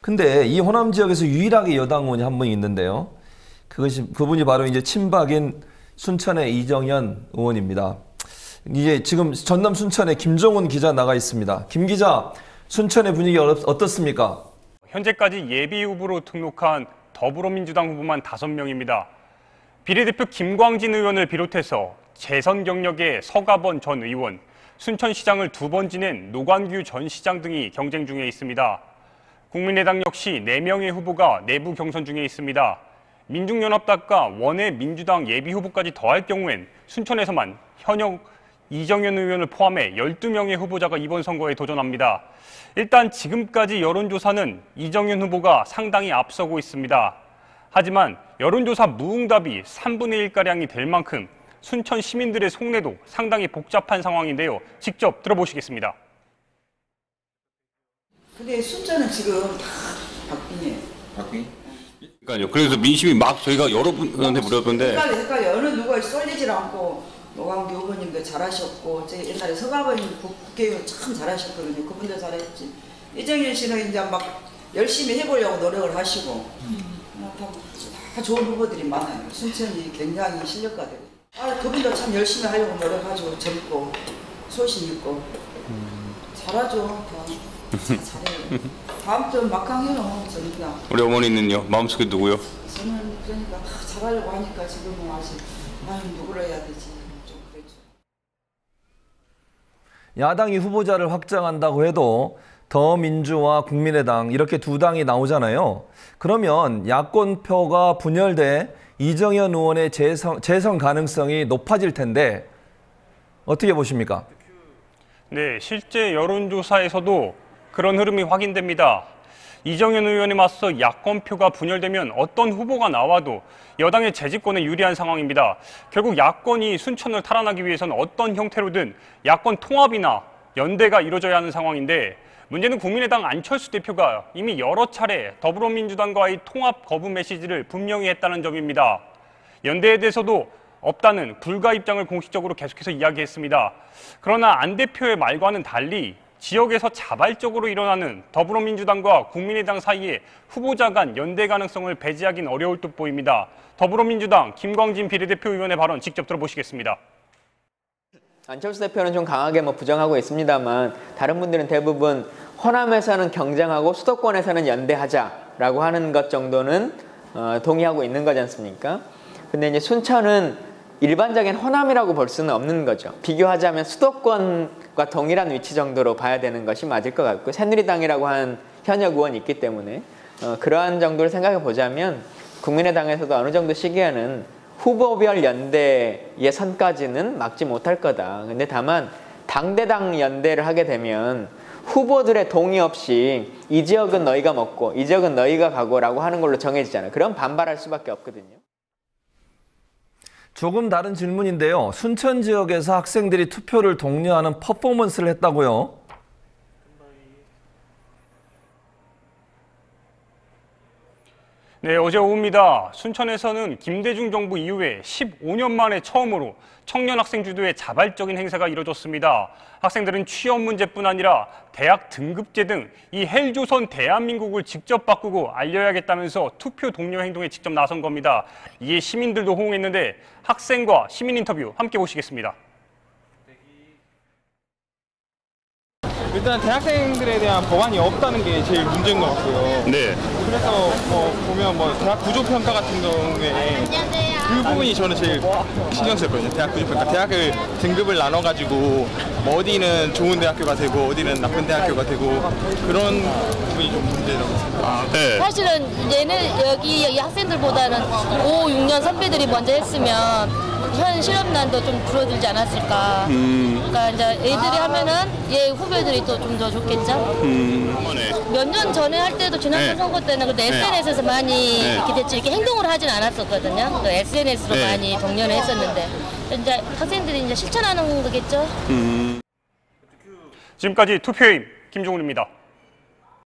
근데 이 호남 지역에서 유일하게 여당 의원이 한 분 있는데요. 그분이 바로 이제 친박인 순천의 이정현 의원입니다. 이제 지금 전남 순천에 김종훈 기자 나가 있습니다. 김 기자, 순천의 분위기 어떻습니까? 현재까지 예비 후보로 등록한 더불어민주당 후보만 5명입니다. 비례대표 김광진 의원을 비롯해서 재선 경력의 서가번 전 의원, 순천시장을 2번 지낸 노관규 전 시장 등이 경쟁 중에 있습니다. 국민의당 역시 4명의 후보가 내부 경선 중에 있습니다. 민중연합당과 원외 민주당 예비 후보까지 더할 경우엔 순천에서만 현역 이정현 의원을 포함해 12명의 후보자가 이번 선거에 도전합니다. 일단 지금까지 여론조사는 이정현 후보가 상당히 앞서고 있습니다. 하지만 여론조사 무응답이 3분의 1가량이 될 만큼 순천 시민들의 속내도 상당히 복잡한 상황인데요. 직접 들어보시겠습니다. 근데 순천은 지금 다 박빙이에요. 박빙? 그러니까요. 그래서 민심이 막 저희가 여러분한테 물어봤는데 헷갈려. 어느 누가 쏠리질 않고 노광규 후보님도 잘하셨고 제 옛날에 서가번 국회의원 참 잘하셨거든요. 그분도 잘했지. 이정현 씨는 이제 막 열심히 해보려고 노력을 하시고 다 좋은 후보들이 많아요. 순천이 굉장히 실력가들이. 그분도 참 열심히 하려고 노력하죠. 젊고 소신 있고 잘하죠. 잘해요. 다음 주 막강해요. 저희가. 우리 어머니는요? 마음속에 누구요? 저는 그러니까 다 잘하려고 하니까 지금은 아직 누구를 해야 되지 좀 그랬죠. 야당이 후보자를 확정한다고 해도 더민주와 국민의당 이렇게 두 당이 나오잖아요. 그러면 야권표가 분열돼 이정현 의원의 재선 가능성이 높아질 텐데 어떻게 보십니까? 네, 실제 여론조사에서도 그런 흐름이 확인됩니다. 이정현 의원에 맞서 야권표가 분열되면 어떤 후보가 나와도 여당의 재집권에 유리한 상황입니다. 결국 야권이 순천을 탈환하기 위해서는 어떤 형태로든 야권 통합이나 연대가 이루어져야 하는 상황인데 문제는 국민의당 안철수 대표가 이미 여러 차례 더불어민주당과의 통합 거부 메시지를 분명히 했다는 점입니다. 연대에 대해서도 없다는 불가 입장을 공식적으로 계속해서 이야기했습니다. 그러나 안 대표의 말과는 달리 지역에서 자발적으로 일어나는 더불어민주당과 국민의당 사이에 후보자 간 연대 가능성을 배제하긴 어려울 듯 보입니다. 더불어민주당 김광진 비례대표 의원의 발언 직접 들어보시겠습니다. 안철수 대표는 좀 강하게 부정하고 있습니다만 다른 분들은 대부분 호남에서는 경쟁하고 수도권에서는 연대하자라고 하는 것 정도는 동의하고 있는 거지 않습니까? 근데 이제 순천은 일반적인 호남이라고 볼 수는 없는 거죠. 비교하자면 수도권과 동일한 위치 정도로 봐야 되는 것이 맞을 것 같고 새누리당이라고 하는 현역 의원이 있기 때문에 그러한 정도를 생각해 보자면 국민의당에서도 어느 정도 시기에는 후보별 연대의 선까지는 막지 못할 거다. 근데 다만 당대당 연대를 하게 되면 후보들의 동의 없이 이 지역은 너희가 먹고 이 지역은 너희가 가고라고 하는 걸로 정해지잖아요. 그럼 반발할 수밖에 없거든요. 조금 다른 질문인데요. 순천 지역에서 학생들이 투표를 독려하는 퍼포먼스를 했다고요? 네, 어제 오후입니다. 순천에서는 김대중 정부 이후에 15년 만에 처음으로 청년 학생 주도의 자발적인 행사가 이뤄졌습니다. 학생들은 취업 문제뿐 아니라 대학 등급제 등 이 헬조선 대한민국을 직접 바꾸고 알려야겠다면서 투표 독려 행동에 직접 나선 겁니다. 이에 시민들도 호응했는데 학생과 시민 인터뷰 함께 보시겠습니다. 일단 대학생들에 대한 법안이 없다는 게 제일 문제인 것 같고요. 네. 그래서 보면 대학 구조평가 같은 경우에 그 부분이 저는 제일 신경 쓰였거든요. 대학 구조평가. 대학을 등급을 나눠가지고 어디는 좋은 대학교가 되고 어디는 나쁜 대학교가 되고 그런 부분이 좀 문제라고 생각합니다. 네. 사실은 얘는 여기 학생들보다는 5, 6년 선배들이 먼저 했으면 현 실업난도 좀 줄어들지 않았을까. 그러니까 이제 애들이 하면은 얘 후배들이 또 좀 더 좋겠죠. 몇 년 전에 할 때도 지난번 선거 때는 그때 SNS에서 많이 이렇게 됐지 이렇게 행동을 하진 않았었거든요. 또 SNS로 많이 독려를 했었는데 이제 학생들이 이제 실천하는 거겠죠. 지금까지 투표임 김종훈입니다.